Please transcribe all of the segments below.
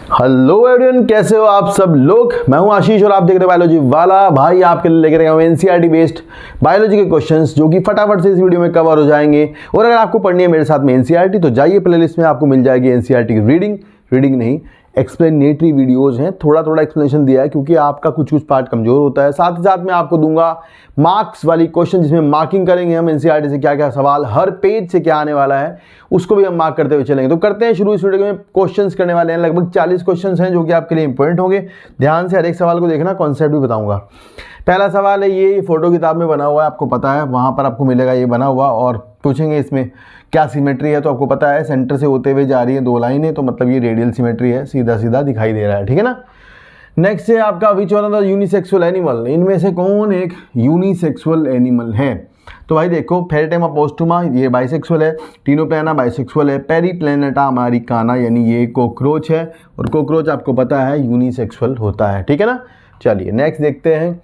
Hello everyone, कैसे हो आप सब लोग। मैं हूं आशीष और आप देख रहे हैं बायोलॉजी वाला भाई। आपके लिए लेकर आया हूं एनसीईआरटी बेस्ड बायोलॉजी के क्वेश्चंस जो कि फटाफट से इस वीडियो में कवर हो जाएंगे। और अगर आपको पढ़नी है मेरे साथ में एनसीईआरटी तो जाइए प्लेलिस्ट में, आपको मिल जाएगी एनसीईआरटी की रीडिंग नहीं एक्सप्लेनेटरी वीडियोज़ हैं। थोड़ा थोड़ा एक्सप्लेनेशन दिया है क्योंकि आपका कुछ पार्ट कमज़ोर होता है। साथ ही साथ मैं आपको दूंगा मार्क्स वाली क्वेश्चन जिसमें मार्किंग करेंगे हम एनसीईआरटी से क्या क्या सवाल, हर पेज से क्या आने वाला है उसको भी हम मार्क करते हुए चलेंगे। तो करते हैं शुरू। इस वीडियो में क्वेश्चंस करने वाले हैं, लगभग 40 क्वेश्चंस हैं जो कि आपके लिए इंपॉर्टेंट होंगे। ध्यान से हर एक सवाल को देखना, कॉन्सेप्ट भी बताऊंगा। पहला सवाल है ये फोटो किताब में बना हुआ है, आपको पता है वहाँ पर आपको मिलेगा ये बना हुआ, और पूछेंगे इसमें क्या सिमेट्री है। तो आपको पता है सेंटर से होते हुए जा रही है दो लाइनें, तो मतलब ये रेडियल सिमेट्री है, सीधा सीधा दिखाई दे रहा है, ठीक है ना। नेक्स्ट है आपका विच one of the unisexual animal, इनमें से कौन एक यूनिसेक्सुअल एनिमल है। तो भाई देखो, फेरेटम अपोस्टुमा ये बाइसेक्सुअल है, टिनोप्लाना बाइसेक्सुअल है, पेरीप्लैनेटा अमेरिकाना यानी ये कॉकरोच है, और कॉकरोच आपको पता है यूनिसेक्सुअल होता है, ठीक है ना। चलिए नेक्स्ट देखते हैं।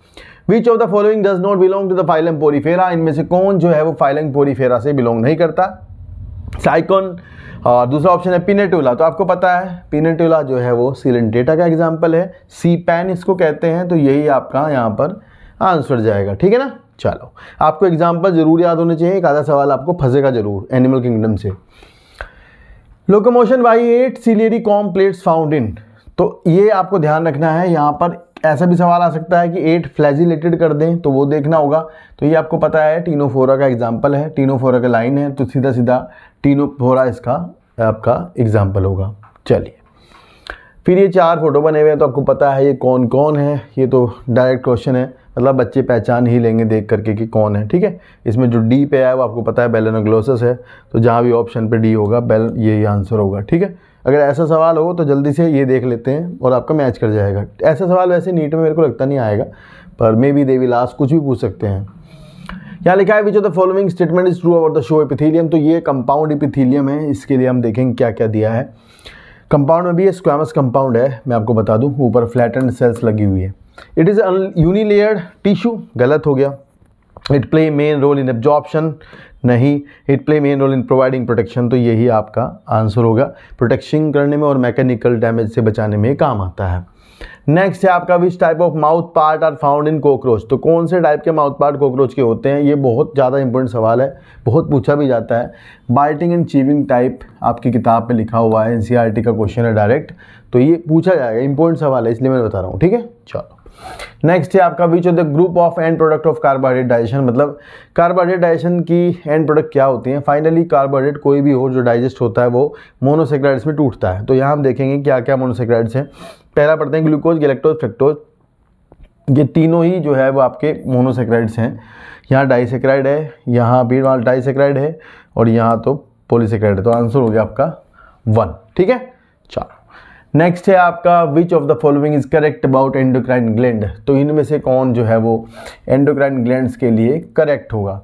Which of the following does not belong to the phylum Porifera, इनमें से कौन जो है वो फाइलम पोरीफेरा से बिलोंग नहीं करता। साइकॉन, और दूसरा ऑप्शन है पिनेटुला। तो आपको पता है पिनेटुला जो है वो सिलेंटेटा का एग्जाम्पल है, सी पैन इसको कहते हैं। तो यही आपका यहाँ पर आंसर जाएगा, ठीक है ना। चलो, आपको एग्जाम्पल जरूर याद होने चाहिए, एक आधा सवाल आपको फंसेगा जरूर एनिमल किंगडम से। Locomotion by 8 ciliary कॉम्प्लेट्स found in, तो ये आपको ध्यान रखना है। यहाँ पर ऐसा भी सवाल आ सकता है कि 8 फ्लैजिलेटेड कर दें, तो वो देखना होगा। तो ये आपको पता है टीनोफोरा का एग्जाम्पल है, टीनोफोरा का लाइन है, तो सीधा सीधा टीनोफोरा इसका आपका एग्जाम्पल होगा। चलिए, फिर ये 4 फोटो बने हुए हैं, तो आपको पता है ये कौन कौन है। ये तो डायरेक्ट क्वेश्चन है, मतलब बच्चे पहचान ही लेंगे देख करके कि कौन है, ठीक है। इसमें जो डी पे है वो आपको पता है बेलेनोग्लोसस है, तो जहाँ भी ऑप्शन पे डी होगा बेल यही आंसर होगा, ठीक है। अगर ऐसा सवाल हो तो जल्दी से ये देख लेते हैं और आपका मैच कर जाएगा। ऐसा सवाल वैसे नीट में मेरे को लगता नहीं आएगा, पर may be they will ask, कुछ भी पूछ सकते हैं। यहाँ लिखा है विच of the following statement is true about the show epithelium, तो ये कंपाउंड एपिथेलियम है। इसके लिए हम देखेंगे क्या क्या दिया है। कंपाउंड में भी ये स्क्वैमस कंपाउंड है, मैं आपको बता दूं, ऊपर फ्लैटेंड सेल्स लगी हुई है। इट इज़ यूनिलेयर्ड टिश्यू, गलत हो गया। It play main role in absorption, नहीं। It play main role in providing protection, तो यही आपका आंसर होगा। प्रोटेक्शन करने में और मैकेनिकल डैमेज से बचाने में काम आता है। नेक्स्ट है आपका which type of mouth part are found in cockroach, तो कौन से टाइप के माउथ पार्ट कॉकरोच के होते हैं। ये बहुत ज़्यादा इंपॉर्टेंट सवाल है, बहुत पूछा भी जाता है। बाइटिंग एंड चीविंग टाइप आपकी किताब में लिखा हुआ है, एनसीईआरटी का क्वेश्चन है डायरेक्ट, तो ये पूछा जाएगा, इंपॉर्टेंट सवाल है इसलिए मैं बता रहा हूँ, ठीक है। चलो नेक्स्ट है आपका which of the group of and product of carbohydrate digestion, मतलब कार्बोहाइड्रेट डाइजेशन की एंड प्रोडक्ट क्या होती हैं। फाइनली कार्बोहाइड्रेट कोई भी हो जो डाइजेस्ट होता है वो मोनोसेक्राइड्स में टूटता है। तो यहाँ हम देखेंगे क्या क्या मोनोसेक्राइड्स हैं। पहला पढ़ते हैं ग्लूकोज, गैलेक्टोज, फ्रक्टोज, ये तीनों ही जो है वो आपके मोनोसेक्राइड्स हैं। यहाँ डाइसेक्राइड है, यहाँ भी डाइसेक्राइड है, और यहाँ तो पॉलीसेक्राइड है। तो आंसर हो गया आपका 1, ठीक है। चलो नेक्स्ट है आपका which of the following is correct about endocrine gland, तो इनमें से कौन जो है वो एंडोक्राइन ग्लैंड्स के लिए करेक्ट होगा।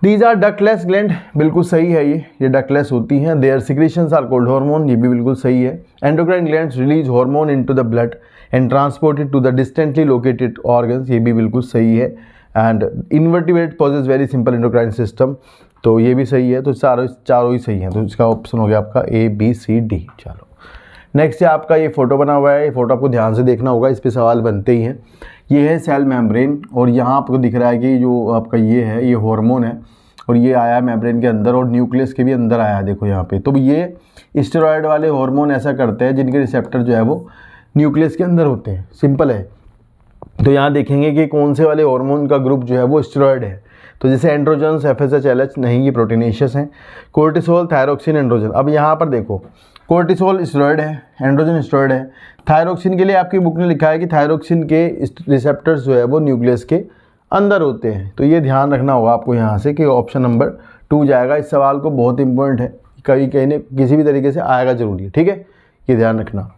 दीज आर डक्टलेस ग्लैंड, बिल्कुल सही है, ये डक्टलेस होती हैं। Their secretions are called hormone, ये भी बिल्कुल सही है। Endocrine glands release hormone into the blood and transported to the distantly located organs, ये भी बिल्कुल सही है। And invertebrate possess very simple endocrine system, तो ये भी सही है। तो चारों ही सही हैं, तो इसका ऑप्शन हो गया आपका A B C D। चलो नेक्स्ट है आपका ये फोटो बना हुआ है, ये फोटो आपको ध्यान से देखना होगा, इस पे सवाल बनते ही हैं। ये है सेल मेम्ब्रेन, और यहाँ आपको दिख रहा है कि जो आपका ये है ये हार्मोन है, और ये आया है मेम्ब्रेन के अंदर और न्यूक्लियस के भी अंदर आया है, देखो यहाँ पे। तो ये स्टेरॉयड वाले हार्मोन ऐसा करते हैं जिनके रिसेप्टर जो है वो न्यूक्लियस के अंदर होते हैं, सिंपल है। तो यहाँ देखेंगे कि कौन से वाले हार्मोन का ग्रुप जो है वो स्टेरॉयड है। तो जैसे एंड्रोजन्स, FSH, LH, नहीं ये प्रोटीनेशियस हैं। Cortisol, thyroxine, androgen. अब यहाँ पर देखो, कोर्टिसोल स्टेरॉयड है, एंड्रोजन स्टेरॉयड है। थायरोक्सिन के लिए आपकी बुक ने लिखा है कि थायरोक्सिन के रिसेप्टर्स जो है वो न्यूक्लियस के अंदर होते हैं। तो ये ध्यान रखना होगा आपको यहाँ से कि ऑप्शन नंबर 2 जाएगा। इस सवाल को बहुत इंपॉर्टेंट है, कहीं कहीं किसी भी तरीके से आएगा जरूरी है, ठीक है, ये ध्यान रखना।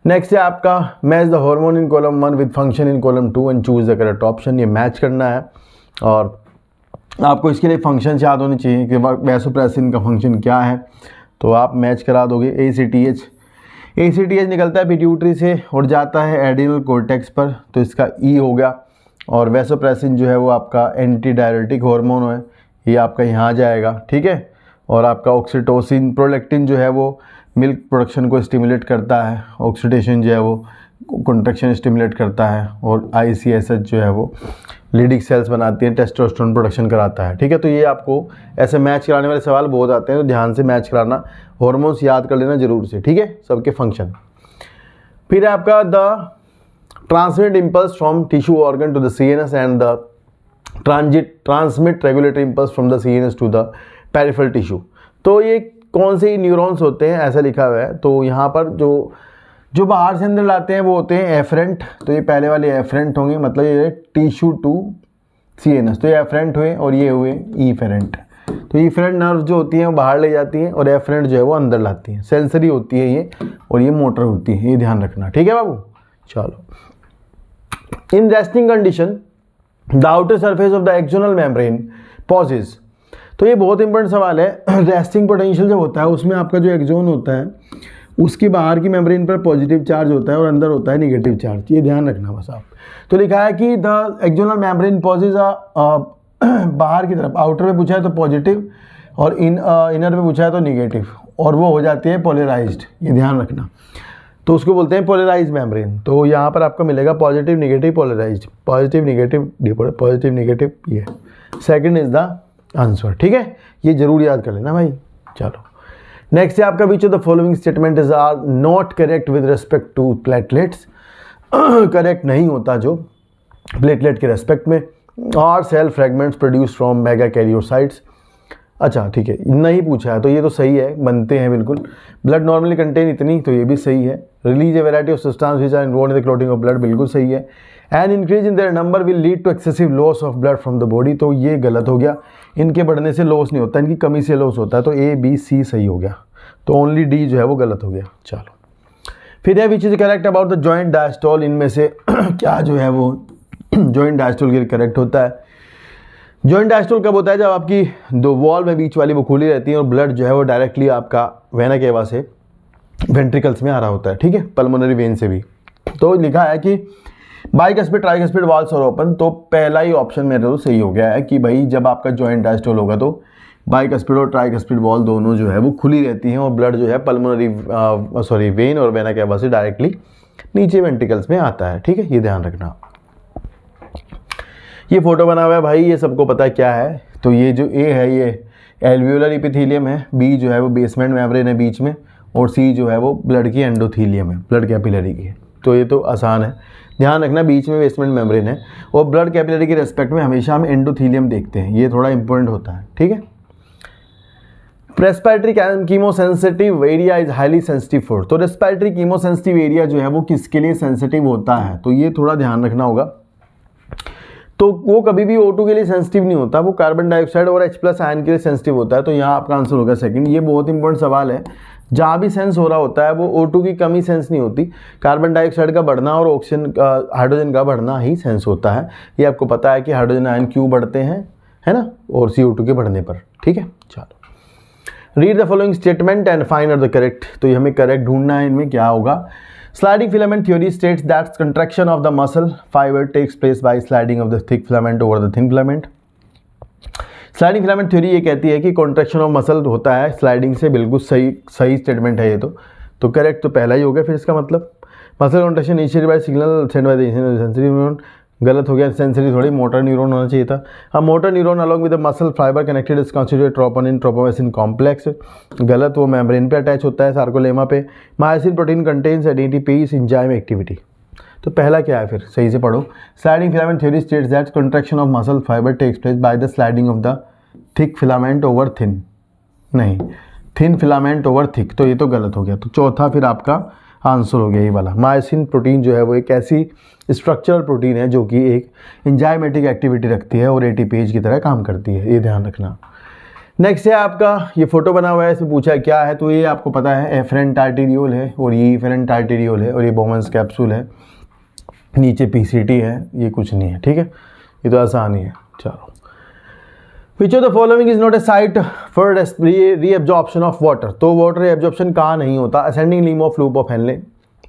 नेक्स्ट है आपका match the hormone in column 1 with function in column 2 and choose the correct option, ये मैच करना है। और आपको इसके लिए फंक्शन याद होने चाहिए कि वैसोप्रेसिन का फंक्शन क्या है, तो आप मैच करा दोगे। ACTH निकलता है पिट्यूटरी से और जाता है एड्रिनल कॉर्टेक्स पर, तो इसका E हो गया। और वैसोप्रेसिन जो है वो आपका एंटी डायरेटिक हार्मोन है, ये आपका यहाँ जाएगा, ठीक है। और आपका ऑक्सीटोसिन, प्रोलैक्टिन जो है वो मिल्क प्रोडक्शन को स्टिमुलेट करता है, ऑक्सीडेशन जो है वो कॉन्ट्रैक्शन स्टिमुलेट करता है, और ICSH जो है वो लीडिंग सेल्स बनाती हैं, टेस्टोस्टेरोन प्रोडक्शन कराता है। ठीक है, तो ये आपको ऐसे मैच कराने वाले सवाल बहुत आते हैं, तो ध्यान से मैच कराना, हॉर्मोन्स याद कर लेना जरूर से। ठीक है, सबके फंक्शन। फिर है आपका the transmit impulse from tissue organ to the CNS and the transmit regulatory impulse from the CNS to the peripheral tissue. तो ये कौन से न्यूरॉन्स होते हैं, ऐसा लिखा हुआ है। तो यहाँ पर जो बाहर से अंदर लाते हैं वो होते हैं एफरेंट। तो ये पहले वाले एफरेंट होंगे, मतलब ये टिश्यू टू CNS, तो ये एफरेंट हुए और ये हुए ईफेरेंट। तो ईफेरेंट नर्व जो होती हैं वो बाहर ले जाती हैं और एफरेंट जो है वो अंदर लाती हैं। सेंसरी होती है ये, और ये मोटर होती है, ये ध्यान रखना। ठीक है बाबू, चलो। In resting condition the outer surface of the axonal membrane possesses. तो ये बहुत इंपॉर्टेंट सवाल है। रेस्टिंग पोटेंशियल जब होता है उसमें आपका जो एक्सोन होता है उसकी बाहर की मेम्ब्रेन पर पॉजिटिव चार्ज होता है और अंदर होता है निगेटिव चार्ज, ये ध्यान रखना बस आप। तो लिखा है कि द एक्सोनल मेम्ब्रेन पॉजेज बाहर की तरफ, आउटर में पूछा है तो पॉजिटिव और इनर में पूछा है तो निगेटिव, और वो हो जाती है पोलराइज्ड, ये ध्यान रखना। तो उसको बोलते हैं पोलराइज्ड मेम्ब्रेन। तो यहाँ पर आपको मिलेगा positive negative polarised, positive negative positive negative, ये सेकंड इज द आंसर। ठीक है, ये जरूर याद कर लेना भाई। चलो नेक्स्ट है आपका which of the following statement is are not correct with respect to platelets. Correct नहीं होता जो प्लेटलेट के रेस्पेक्ट में। Are cell fragments produce from megakaryocytes. अच्छा ठीक है, नहीं पूछा है तो ये तो सही है, बनते हैं बिल्कुल। ब्लड नॉर्मली कंटेन इतनी, तो ये भी सही है। Release a variety of substance which are involved in the clotting of blood, बिल्कुल सही है। And increase in their number will lead to excessive loss of blood from the body, तो ये गलत हो गया। इनके बढ़ने से लॉस नहीं होता, इनकी कमी से लॉस होता है। तो A B C सही हो गया, तो ओनली D जो है वो गलत हो गया। चलो फिर है which is correct about the joint diastole. इनमें से क्या जो है वो जॉइंट डायस्टोल के लिए करेक्ट होता है। जॉइंट डायस्टोल कब होता है, जब आपकी दो वॉल में बीच वाली वो खुली रहती है और ब्लड जो है वो डायरेक्टली आपका वेना केवा से वेंट्रिकल्स में आ रहा होता है। ठीक है, पल्मोनरी वेन से भी। तो लिखा है कि बाइकस्पिड ट्राइकस्पिड वॉल्स और ओपन, तो पहला ही ऑप्शन मेरे तो सही हो गया है कि भाई जब आपका जॉइंट डायस्टोल होगा तो बाइकस्पिड और ट्राइकस्पिड वॉल दोनों जो है वो खुली रहती हैं और ब्लड जो है पल्मोनरी वेन और वेना केवा से डायरेक्टली नीचे वेंट्रिकल्स में आता है। ठीक है, ये ध्यान रखना। ये फोटो बना हुआ है भाई, ये सबको पता है क्या है। तो ये जो A है ये एल्वियोलर एपिथेलियम है, B जो है वो बेसमेंट मेम्ब्रेन है बीच में, और C जो है वो ब्लड की एंडोथीलियम है, ब्लड कैपिलरी की है। तो ये तो आसान है, ध्यान रखना बीच में बेसमेंट मेम्ब्रेन है और ब्लड कैपिलरी के रेस्पेक्ट में हमेशा हम एंडोथीलियम देखते हैं, ये थोड़ा इंपॉर्टेंट होता है। ठीक है, respiratory chemosensitive area is highly sensitive for. तो रेस्पिरेटरी कीमोसेंसिटिव एरिया जो है वो किसके लिए सेंसिटिव होता है, तो ये थोड़ा ध्यान रखना होगा। तो वो कभी भी O2 के लिए सेंसिटिव नहीं होता, वो कार्बन डाइऑक्साइड और H+ आयन के लिए सेंसिटिव होता है। तो यहाँ आपका आंसर होगा सेकंड। ये बहुत इंपॉर्टेंट सवाल है, जहाँ भी सेंस हो रहा होता है वो O2 की कमी सेंस नहीं होती, कार्बन डाइऑक्साइड का बढ़ना और ऑक्सीजन हाइड्रोजन का बढ़ना ही सेंस होता है। ये आपको पता है कि हाइड्रोजन आयन क्यों बढ़ते हैं, है ना, और CO2 के बढ़ने पर। ठीक है, चलो read the following statement and find out the correct. तो ये हमें करेक्ट ढूंढना है, इनमें क्या होगा। Sliding filament theory states that contraction of the muscle fiber takes place by sliding of the thick filament over the thin filament. Sliding filament theory ये कहती है कि contraction of muscle होता है sliding से, बिल्कुल सही स्टेटमेंट है ये। तो करेक्ट तो पहला ही हो गया। फिर इसका मतलब muscle contraction initiated by signal sent by the sensory neuron, गलत हो गया, सेंसरी थोड़ी, मोटर न्यूरॉन होना चाहिए था। अब motor neuron along with the muscle fibre connected is constituted troponin tropomyosin complex, गलत, वो मेम्ब्रेन पे अटैच होता है सार्कोलेमा पे। Myosin protein contains ADP enzyme activity. तो पहला क्या है, फिर सही से पढ़ो। Sliding filament theory states that contraction of muscle fibre takes place by the sliding of the thick filament over thin, नहीं थिन फिलामेंट ओवर थिक, तो ये तो गलत हो गया। तो चौथा फिर आपका आंसर हो गया ये वाला। मायोसिन प्रोटीन जो है वो एक ऐसी स्ट्रक्चरल प्रोटीन है जो कि एक एंजाइमेटिक एक्टिविटी रखती है और ATPase की तरह काम करती है, ये ध्यान रखना। नेक्स्ट है आपका, ये फोटो बना हुआ है, इसमें पूछा है क्या है। तो ये आपको पता है एफरेंट आर्टेरियोल है और ये इफरेंट आर्टेरियोल है और ये बोमन्स कैप्सूल है, नीचे PCT है, ये कुछ नहीं है। ठीक है, ये तो आसान ही है। चलो, which of the following is not a site for reabsorption of water. तो वाटर रीअब्जॉर्प्शन कहाँ नहीं होता, ascending limb of loop of Henle.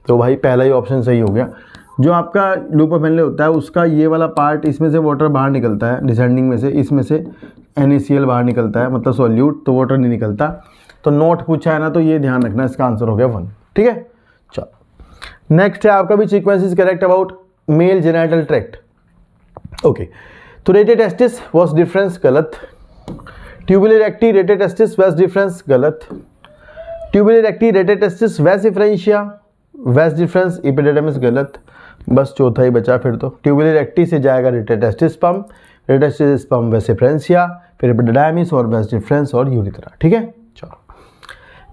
तो भाई पहला ही ऑप्शन सही हो गया। जो आपका लूप ऑफ हेनले होता है उसका ये वाला पार्ट, इसमें से वाटर बाहर निकलता है, डिसेंडिंग में से इसमें से NaCl बाहर निकलता है, मतलब सॉल्यूट, तो वाटर नहीं निकलता। तो नॉट पूछा है ना, तो ये ध्यान रखना, इसका आंसर हो गया 1। ठीक है, चलो नेक्स्ट है आपका भी sequence is correct about male genital tract. Okay, तो रेटेड टेस्टिस वाज डिफरेंस, गलत। Tubular recti rated testis vas deferens, गलत। ट्यूबुलर रेक्टी रेटेड टेस्टिस वैस डिफरेंशिया वैस डिफरेंस एपिडिडमिस, गलत। बस चौथा ही बचा फिर तो। ट्यूबुलर रेक्टी से जाएगा rated testis sperm, rated testis sperm वैस डिफरेंशिया, फिर एपिडिडमिस और वैस डिफरेंस और यूरिथ्रा। ठीक है, चलो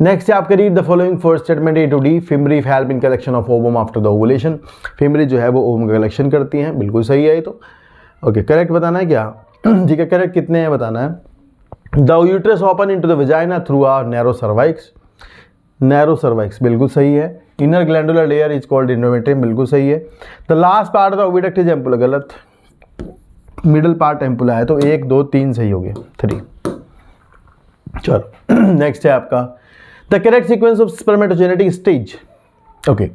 नेक्स्ट है आपका read the following four statement A to D. Fimbriae help in collection of ovum after the ovulation. Fimbriae जो है वो ओवम का कलेक्शन करती हैं, बिल्कुल सही है ये तो। ओके, करेक्ट बताना है क्या? ठीक है, करेक्ट कितने हैं बताना है। The uterus open into the vagina through a narrow cervix, narrow cervix बिल्कुल सही है। Inner glandular layer is called endometrium, बिल्कुल सही है। The last part of the oviduct is ampulla, गलत। मिडल पार्ट एम्पुला है, तो 1 2 3 सही हो गया, 3। चलो नेक्स्ट है आपका the correct sequence of spermatogenetic stage. Okay,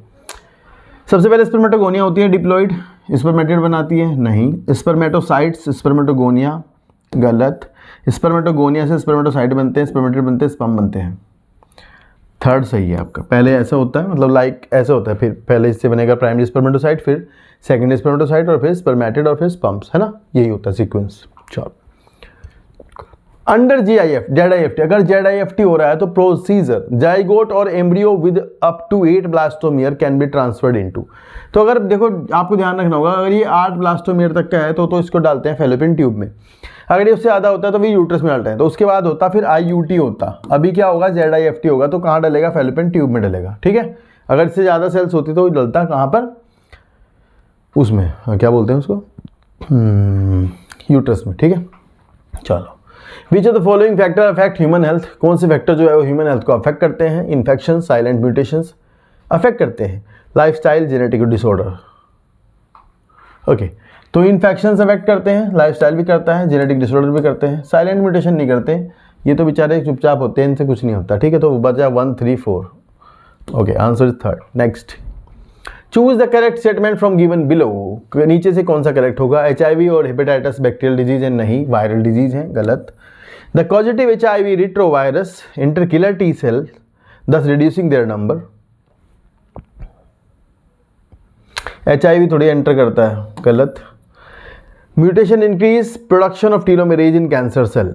सबसे पहले स्पर्मेटोगोनिया होती है, डिप्लॉइड स्पर्मेटिड बनाती है, नहीं। स्पर्मेटोसाइट्स स्पर्मेटोगोनिया, गलत। स्पर्मेटोगोनिया से स्पर्मेटोसाइट बनते हैं, स्पर्मेटिड बनते हैं, स्पर्म बनते हैं। 3rd सही है आपका। पहले ऐसा होता है, मतलब लाइक ऐसा होता है, फिर पहले इससे बनेगा प्राइमरी स्पर्मेटोसाइट, फिर सेकेंडरी स्पर्मेटोसाइट और फिर स्पर्मेटिड और फिर स्पर्म्स, है ना, यही होता है सीक्वेंस। चलो अंडर ZIFT, अगर ZIFT हो रहा है तो प्रोसीजर जाइगोट और embryo with up to 8 blastomere can be transferred into. तो अगर देखो आपको ध्यान रखना होगा, अगर ये 8 ब्लास्टोमियर तक का है तो इसको डालते हैं फैलोपियन ट्यूब में। अगर ये उससे ज़्यादा होता है तो भी यूट्रस में डालते हैं, तो उसके बाद होता फिर IUT होता। अभी क्या होगा, ZIFT होगा, तो कहाँ डलेगा, फैलोपियन ट्यूब में डलेगा। ठीक है, अगर इससे ज़्यादा सेल्स होती तो डलता कहाँ पर, उसमें क्या बोलते हैं उसको, यूट्रस में। ठीक है, चलो which of the following factor affect human health. कौन से फैक्टर जो है वो ह्यूमन हेल्थ को अफेक्ट करते हैं? इन्फेक्शन, साइलेंट म्यूटेशंस अफेक्ट करते हैं, लाइफस्टाइल, जेनेटिक डिसऑर्डर। ओके, तो इन्फेक्शंस अफेक्ट करते हैं, लाइफस्टाइल भी करता है, जेनेटिक डिसऑर्डर भी करते हैं, साइलेंट म्यूटेशन नहीं करते, ये तो बेचारे चुपचाप होते हैं, इनसे कुछ नहीं होता। ठीक है, तो बचा 1 3 4। Okay, answer is 3rd। Next, choose the correct statement from given below. नीचे से कौन सा करेक्ट होगा? HIV और हेपेटाइटिस बैक्टीरियल डिजीज है, नहीं। वायरल डिजीज है, गलत। The causative HIV retrovirus enter killer T cell thus reducing their number। HIV थोड़ी एंटर करता है, गलत। Mutation increase production of telomerase in cancer cell.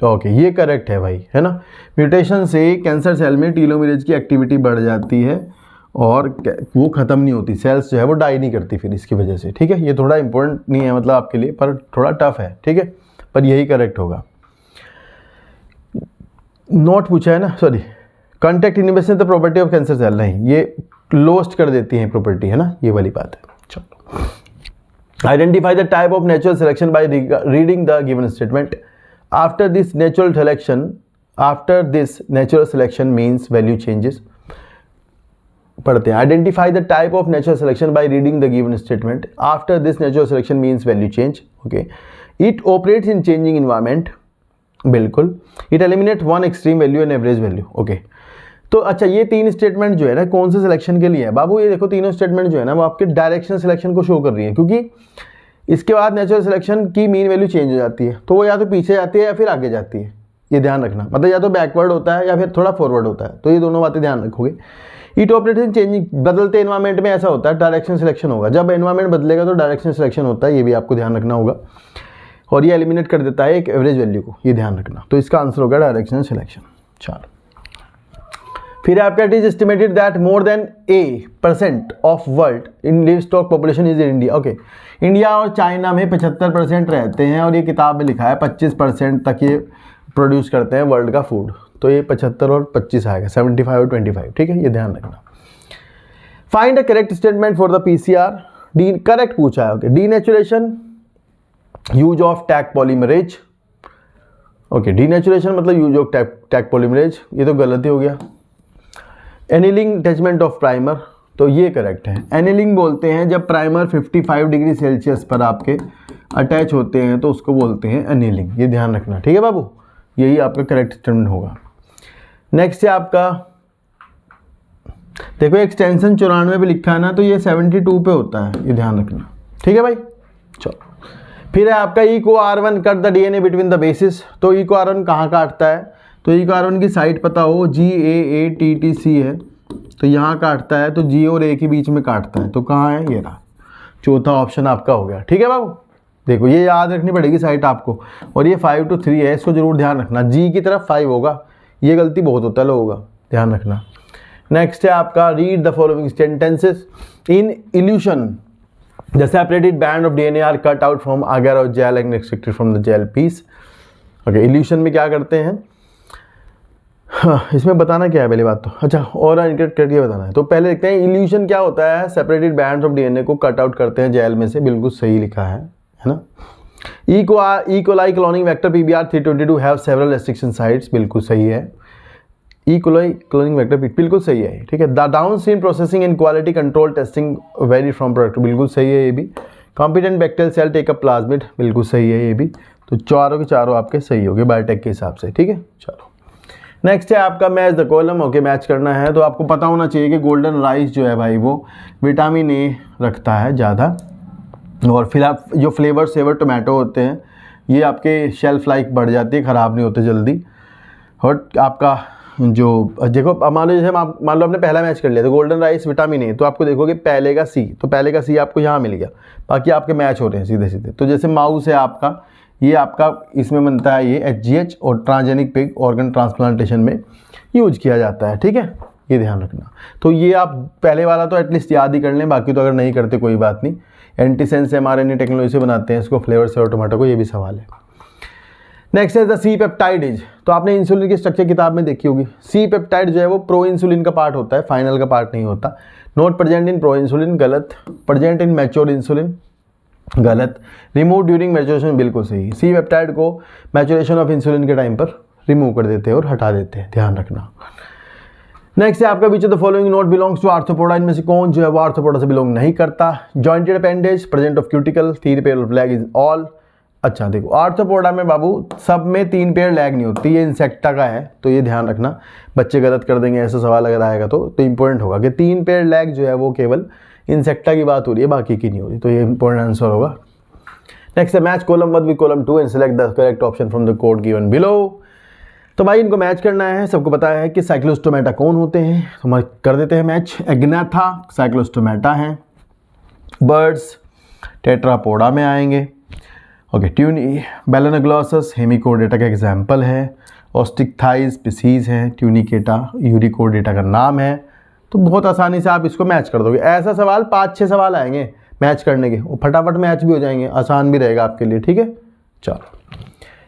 Okay, ये करेक्ट है भाई, है ना। म्यूटेशन से कैंसर सेल में टीलोमेरेज की एक्टिविटी बढ़ जाती है और वो ख़त्म नहीं होती, सेल्स जो है वो डाई नहीं करती फिर इसकी वजह से। ठीक है, ये थोड़ा इंपॉर्टेंट नहीं है मतलब आपके लिए, पर थोड़ा टफ है। ठीक है, पर यही करेक्ट होगा। नॉट पूछा है ना, sorry. Contact inhibition the property of cancer cell, नहीं, ये लॉस्ट कर देती है प्रॉपर्टी, है ना, ये वाली बात है। चलो, identify the type of natural selection by reading the given statement. After this natural selection means value changes. पढ़ते हैं, identify the type of natural selection by reading the given statement. After this natural selection means value change. Okay, it operates in changing environment, बिल्कुल। It eliminate 1 extreme value and average value. Okay, तो अच्छा, ये 3 statement जो है ना कौन से selection के लिए है बाबू? ये देखो तीनों स्टेटमेंट जो है ना वो आपके डायरेक्शन सिलेक्शन को शो कर रही है, क्योंकि इसके बाद नेचुरल सिलेक्शन की मीन वैल्यू चेंज हो जाती है, तो वो या तो पीछे जाती है या फिर आगे जाती है। ये ध्यान रखना, मतलब या तो बैकवर्ड होता है या फिर थोड़ा फॉरवर्ड होता है, तो ये दोनों बातें ध्यान रखोगे। इट ऑपरेट्स इन चेंजिंग, बदलते एनवायरमेंट में ऐसा होता है डायरेक्शन सिलेक्शन होगा, जब एनवायरमेंट बदलेगा तो डायरेक्शन सिलेक्शन होता है, ये भी आपको ध्यान रखना होगा। और ये एलिमिनेट कर देता है एक एवरेज वैल्यू को, ये ध्यान रखना। तो इसका आंसर होगा डायरेक्शन सिलेक्शन। चलो, फिर आपका it is estimated that more than A% of world in livestock population is in India. Okay, India और चाइना में 75% रहते हैं, और ये किताब में लिखा है 25% तक ये प्रोड्यूस करते हैं वर्ल्ड का फूड, तो ये 75 और 25 आएगा, 75 और 25। ठीक है, ये ध्यान रखना। Find a correct statement for the PCR। D correct पूछा है। Okay, denaturation, use of tag polymerase. Okay, denaturation मतलब यूज ऑफ टैग पॉलीमरेज, ये तो गलत ही हो गया। एनिलिंग अटैचमेंट ऑफ प्राइमर, तो ये करेक्ट है। एनिलिंग बोलते हैं जब प्राइमर 55 डिग्री सेल्सियस पर आपके अटैच होते हैं तो उसको बोलते हैं एनिलिंग, ये ध्यान रखना। ठीक है बाबू, यही आपका करेक्ट स्टेटमेंट होगा। नेक्स्ट है आपका, देखो एक्सटेंशन 94 पे लिखा है ना, तो ये 72 पे होता है, ये ध्यान रखना। ठीक है भाई, चलो। फिर है आपका E को R1 cut the DNA between the basis. तो E को R1 कहाँ काटता है? तो ये कार्बन की साइड पता हो GAATTC है, तो यहाँ काटता है तो G और A के बीच में काटता है, तो कहाँ है, ये रहा, चौथा ऑप्शन आपका हो गया। ठीक है बाबू, देखो ये याद रखनी पड़ेगी साइट आपको, और ये 5 to 3 है, इसको जरूर ध्यान रखना, G की तरफ 5 होगा, ये गलती बहुत होता है लोगों का, ध्यान रखना। नेक्स्ट है आपका read the following sentences in elution the separated band of DNA are cut out from agar और gel and extracted from the gel piece. Okay, elution में क्या करते हैं, हाँ इसमें बताना क्या है पहली बात तो, अच्छा और इनकट करके बताना है। तो पहले देखते हैं इल्यूशन क्या होता है, सेपरेटेड बैंड्स ऑफ DNA को कट आउट करते हैं जेल में से, बिल्कुल सही लिखा है ना। E coli cloning vector PBR 322 have several restriction sites, बिल्कुल सही है। ई कोलाई क्लोनिंग वेक्टर बिल्कुल सही है, ठीक है। The downstream processing and quality control testing vary from product, बिल्कुल सही है ये भी। Competent bacterial cell take up plasmid, बिल्कुल सही है ये भी। तो चारों के चारों आपके सही हो गए बायोटेक के हिसाब से, ठीक है। चलो नेक्स्ट है आपका match the column. Okay, match करना है तो आपको पता होना चाहिए कि गोल्डन राइस जो है भाई वो विटामिन ए रखता है ज़्यादा, और फिर आप जो फ्लेवर सेवर टोमेटो होते हैं ये आपके शेल्फ लाइफ बढ़ जाती है, ख़राब नहीं होते जल्दी। और आपका जो देखो मान लो जैसे मान लो आपने पहला मैच कर लिया तो गोल्डन राइस विटामिन ए, तो आपको देखोगे पहले का सी, तो पहले का सी आपको यहाँ मिल गया, बाकी आपके मैच हो रहे हैं सीधे सीधे। तो जैसे माउस है आपका, ये आपका इसमें बनता है ये HGH और ट्रांसजेनिक पिग ऑर्गन ट्रांसप्लांटेशन में यूज किया जाता है, ठीक है, ये ध्यान रखना। तो ये आप पहले वाला तो एटलीस्ट याद ही कर लें, बाकी तो अगर नहीं करते कोई बात नहीं। एंटीसेंस mRNA टेक्नोलॉजी से बनाते हैं इसको, फ्लेवर से और टमाटो को, ये भी सवाल है। नेक्स्ट है द सी पेप्टाइड। तो आपने इंसुलिन की स्ट्रक्चर किताब में देखी होगी। सी पेप्टाइड जो है वो प्रो इंसुलिन का पार्ट होता है, फाइनल का पार्ट नहीं होता। Not present in pro insulin, गलत। प्रेजेंट इन मैच्योर इंसुलिन, गलत। रिमूव ड्यूरिंग मैच्योरेशन, बिल्कुल सही। सी पेप्टाइड को मैच्योरेशन ऑफ इंसुलिन के टाइम पर रिमूव कर देते हैं और हटा देते हैं, ध्यान रखना। नेक्स्ट है आपका which of the following not belongs to Arthropoda, इनमें से कौन जो है वो आर्थ्रोपोडा से बिलोंग नहीं करता। Jointed appendage, present of cuticle, 3 pair of leg is all. अच्छा देखो आर्थ्रोपोडा में बाबू सब में 3 पेयर लेग नहीं होती, ये इंसेक्टा का है, तो ये ध्यान रखना, बच्चे गलत कर देंगे ऐसा सवाल अगर आएगा तो इंपॉर्टेंट होगा कि 3 पेयर लेग जो है वो केवल इंसेक्टा की बात हो रही है, बाकी की नहीं हो रही, तो ये इंपॉर्टेंट आंसर होगा। नेक्स्ट है match column 1 with column 2 and select the correct option from the code given below. तो भाई इनको मैच करना है, सबको पता है कि साइक्लोस्टोमेटा कौन होते हैं, तो हम कर देते हैं मैच। एग्नाथा साइक्लोस्टोमेटा हैं, बर्ड्स टेट्रापोडा में आएंगे। ओके, ट्यूनी बेलेनोग्लॉसस हेमिकोडेटा का एग्जाम्पल है। ऑस्टिकथाई स्पीसीज है, ट्यूनिकेटा यूरिकोडेटा का नाम है। तो बहुत आसानी से आप इसको मैच कर दोगे। ऐसा सवाल 5-6 सवाल आएंगे मैच करने के, और फटाफट मैच भी हो जाएंगे, आसान भी रहेगा आपके लिए, ठीक है। चलो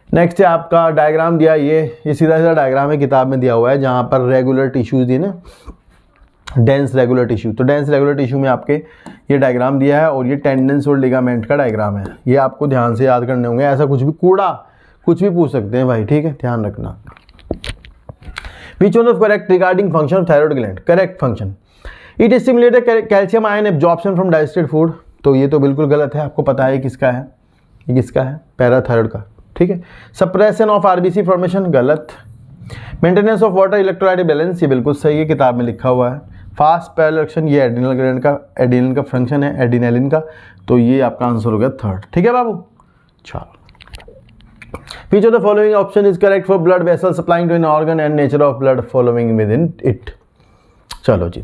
नेक्स्ट है आपका डायग्राम दिया, ये सीधा सीधा डायग्राम है, किताब में दिया हुआ है, जहाँ पर रेगुलर टिश्यूज़ दिए ना, डेंस रेगुलर टिश्यू। तो डेंस रेगुलर टिश्यू में आपके ये डायग्राम दिया है, और ये टेंडेंस और लिगामेंट का डायग्राम है। ये आपको ध्यान से याद करने होंगे, ऐसा कुछ भी कूड़ा कुछ भी पूछ सकते हैं भाई, ठीक है, ध्यान रखना। विच one of correct regarding function of thyroid gland, correct function, it stimulate calcium ion absorption from digested food. तो ये तो बिल्कुल गलत है, आपको पता है किसका है, ये किसका है, पैराथायराइड का, ठीक है। सप्रेशन ऑफ आरबीसी फॉर्मेशन, गलत। Maintenance of water electrolyte balance, ये बिल्कुल सही है, किताब में लिखा हुआ है। फास्ट पैरेलक्शन, ये एडिनल ग्लैंड का एडिनल का फंक्शन है, एडिनेलिन का, तो ये आपका आंसर हो गया 3rd, ठीक है बाबू। चलो which of the following option is correct for blood vessel supplying to an organ and nature of blood following within it इट। चलो जी,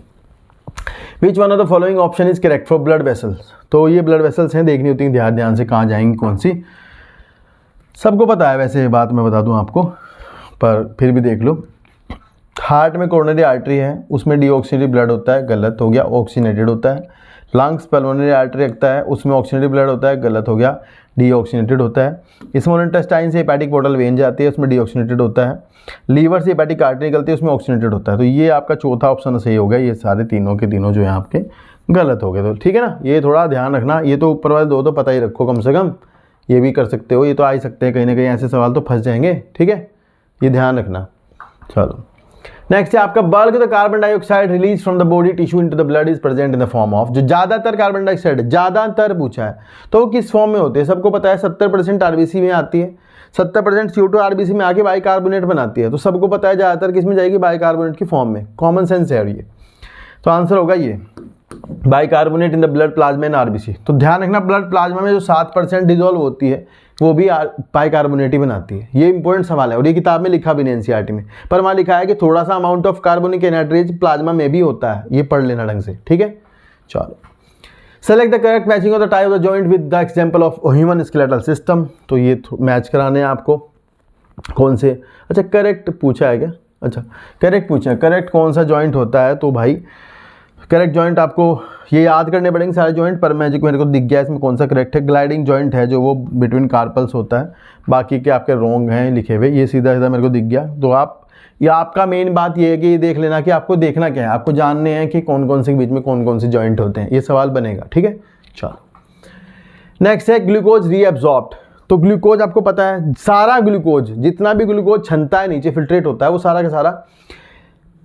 which one of the following option is correct for blood vessels. तो ये blood vessels हैं, देखनी होती है ध्यान से कहाँ जाएंगी कौन सी, सबको पता है वैसे, ये बात मैं बता दूं आपको, पर फिर भी देख लो। हार्ट में कोरोनरी आर्टरी है, उसमें डीऑक्सीनेटेड ब्लड होता है, गलत हो गया, ऑक्सीनेटेड होता है। लंग्स पल्मोनरी आर्टरी रखता है, उसमें ऑक्सीनेटेड ब्लड होता है, गलत हो गया, डीऑक्सीनेटेड होता है। स्मॉल इंटेस्टाइन से हेपेटिक पोर्टल वेन जाती है, उसमें डीऑक्सीनेटेड होता है। लीवर से हेपेटिक आर्टरी निकलती है, उसमें ऑक्सीनेटेड होता है। तो ये आपका चौथा ऑप्शन सही हो गया, ये सारे तीनों के तीनों जो है आपके गलत हो गए। तो ठीक है ना, ये थोड़ा ध्यान रखना, ये तो ऊपर वाले 2 तो पता ही रखो कम से कम, ये भी कर सकते हो, ये तो आ ही सकते हैं, कहीं ना कहीं ऐसे सवाल तो फंस जाएंगे, ठीक है, ये ध्यान रखना। चलो नेक्स्ट है आपका bulk the carbon dioxide release from the body tissue into the blood is present in the form of. जो ज़्यादातर कार्बन डाइऑक्साइड, ज़्यादातर पूछा है तो किस फॉर्म में होते हैं, सबको पता है 70% आरबीसी में आती है, 70% CO2 आरबीसी में आके बाइकार्बोनेट बनाती है, तो सबको पता है ज़्यादातर किस में जाएगी, बाइकार्बोनेट की फॉर्म में, कॉमन सेंस है ये। तो आंसर होगा ये bicarbonate in the blood plasma and RBC. तो ध्यान रखना, ब्लड प्लाज्मा में जो 7% डिजोल्व होती है, वो भी बाइकार्बोनेट ही बनाती है। ये इंपॉर्टेंट सवाल है और ये किताब में लिखा भी नहीं एनसीईआरटी में, पर वहाँ लिखा है कि थोड़ा सा amount of carbonic anhydride plasma में भी होता है। ये पढ़ लेना ढंग से, ठीक है। चलो, select the correct matching of the type of the joint with the example of human skeletal system. तो ये मैच कराने हैं आपको कौन से। अच्छा, करेक्ट पूछा है क्या? अच्छा, करेक्ट पूछा है। करेक्ट कौन सा जॉइंट होता है? तो भाई करेक्ट जॉइंट आपको ये याद करने पड़ेंगे सारे जॉइंट, पर मैजिक मेरे को दिख गया इसमें कौन सा करेक्ट है। ग्लाइडिंग जॉइंट है जो वो बिटवीन कार्पल्स होता है, बाकी के आपके रॉन्ग हैं लिखे हुए। ये सीधा सीधा मेरे को दिख गया। तो आप या आपका मेन बात ये है कि ये देख लेना कि आपको देखना क्या है, आपको जानने हैं कि कौन कौन से बीच में कौन कौन से जॉइंट होते हैं। ये सवाल बनेगा, ठीक है। चलो, नेक्स्ट है ग्लूकोज रीएब्जॉर्ब्ड। तो ग्लूकोज आपको पता है, सारा ग्लूकोज जितना भी ग्लूकोज छनता है नीचे फिल्ट्रेट होता है वो सारा का सारा,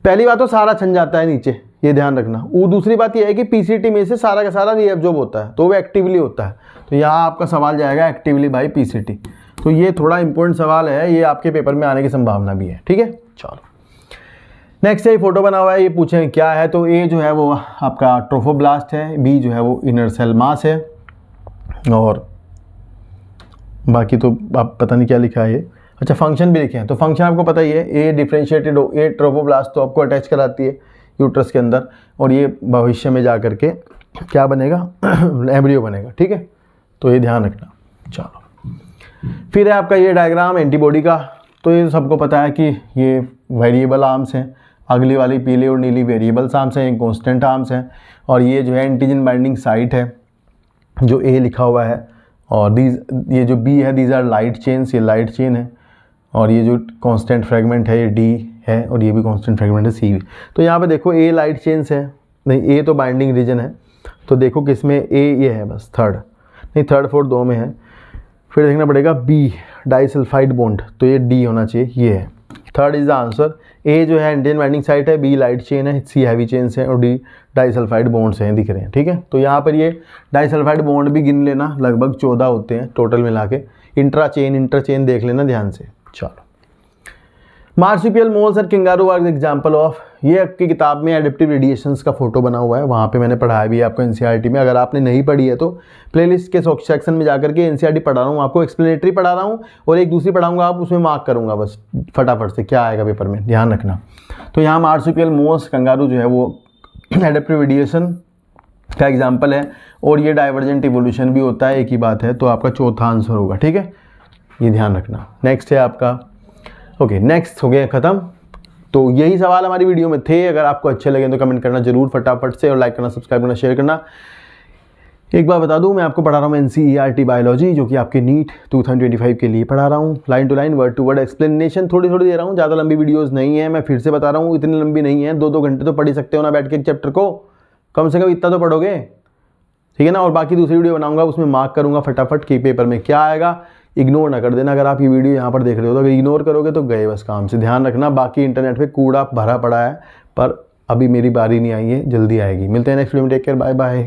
पहली बात तो सारा छन जाता है नीचे, ये ध्यान रखना। वो दूसरी बात ये है कि पीसीटी में से सारा का सारा रीएब्जॉर्ब होता है, तो वो एक्टिवली होता है। तो यहाँ आपका सवाल जाएगा एक्टिवली बाय पीसीटी। तो ये थोड़ा इंपॉर्टेंट सवाल है, ये आपके पेपर में आने की संभावना भी है, ठीक है। चलो, नेक्स्ट ये फोटो बना हुआ है, ये पूछें क्या है। तो ए जो है वो आपका ट्रोफोब्लास्ट है, बी जो है वो इनर सेल मास है, और बाकी तो आप पता नहीं क्या लिखा है ये। अच्छा, फंक्शन भी लिखे हैं, तो फंक्शन आपको पता ही है। ए डिफरेंशिएटेड हो, ए ट्रोफोब्लास्ट तो आपको अटैच कराती है यूट्रस के अंदर, और ये भविष्य में जा करके क्या बनेगा, एम्ब्रियो बनेगा, ठीक है। तो ये ध्यान रखना। चलो, फिर है आपका ये डायग्राम एंटीबॉडी का। तो ये सबको पता है कि ये वेरिएबल आर्म्स हैं, अगली वाली पीली और नीली वेरिएबल्स आर्म्स हैं, कॉन्स्टेंट आर्म्स हैं, और ये जो है एंटीजन बाइंडिंग साइट है जो ए लिखा हुआ है, और ये जो बी है दीज आर लाइट चेन्स, ये लाइट चेन है, और ये जो कांस्टेंट फ्रेगमेंट है ये डी है, और ये भी कांस्टेंट फ्रेगमेंट है सी भी। तो यहाँ पे देखो ए लाइट चेन्स है, नहीं ए तो बाइंडिंग रीजन है, तो देखो किसमें ए ये है बस थर्ड, नहीं थर्ड फोर्थ दो में है। फिर देखना पड़ेगा बी डाइसल्फाइड बॉन्ड, तो ये डी होना चाहिए, ये है थर्ड इज द आंसर। ए जो है एंटीजन बाइंडिंग साइट है, बी लाइट चेन है, सी हैवी चेन्स हैं, और डी डाइसल्फाइड बॉन्ड्स हैं दिख रहे हैं, ठीक है। तो यहाँ पर ये डाइसल्फाइड बॉन्ड भी गिन लेना, लगभग 14 होते हैं टोटल मिला के। इंट्रा चेन देख लेना ध्यान से। चलो, marsupial moles and kangaroo are example of, ये आपकी किताब में एडेप्टिव रेडिएशंस का फोटो बना हुआ है, वहाँ पे मैंने पढ़ाया भी है आपको एनसीईआरटी में। अगर आपने नहीं पढ़ी है तो प्लेलिस्ट के सेक्शन में जाकर के एनसीईआरटी पढ़ा रहा हूँ आपको, एक्सप्लेनेटरी पढ़ा रहा हूँ, और एक दूसरी पढ़ाऊँगा, आप उसमें मार्क करूँगा बस फटाफट से क्या आएगा पेपर में, ध्यान रखना। तो यहाँ मार्supial मोल्स कंगारू जो है वो एडेप्टिव रेडिएशन का एग्जाम्पल है, और ये डाइवर्जेंट इवोल्यूशन भी होता है, एक ही बात है। तो आपका चौथा आंसर होगा, ठीक है, ये ध्यान रखना। नेक्स्ट है आपका, ओके नेक्स्ट हो गया ख़त्म। तो यही सवाल हमारी वीडियो में थे। अगर आपको अच्छे लगे तो कमेंट करना जरूर फटाफट से, और लाइक करना, सब्सक्राइब करना, शेयर करना। एक बार बता दूं, मैं आपको पढ़ा रहा हूँ एनसीईआरटी बायोलॉजी, जो कि आपके नीट 2025 के लिए पढ़ा रहा हूँ। Line to line, word to word explanation थोड़ी थोड़ी दे रहा हूँ, ज़्यादा लंबी वीडियोस नहीं है। मैं फिर से बता रहा हूँ, इतनी लंबी नहीं है, 2-2 घंटे तो पढ़ ही सकते हो ना बैठ के एक चैप्टर को, कम से कम इतना तो पढ़ोगे, ठीक है ना। और बाकी दूसरी वीडियो बनाऊंगा, उसमें मार्क करूँगा फटाफट कि पेपर में क्या आएगा। इग्नोर ना कर देना, अगर आप ये वीडियो यहाँ पर देख रहे हो तो अगर इग्नोर करोगे तो गए बस काम से। ध्यान रखना, बाकी इंटरनेट पे कूड़ा भरा पड़ा है, पर अभी मेरी बारी नहीं आई है, जल्दी आएगी। मिलते हैं नेक्स्ट वीडियो में, टेक केयर, बाय बाय।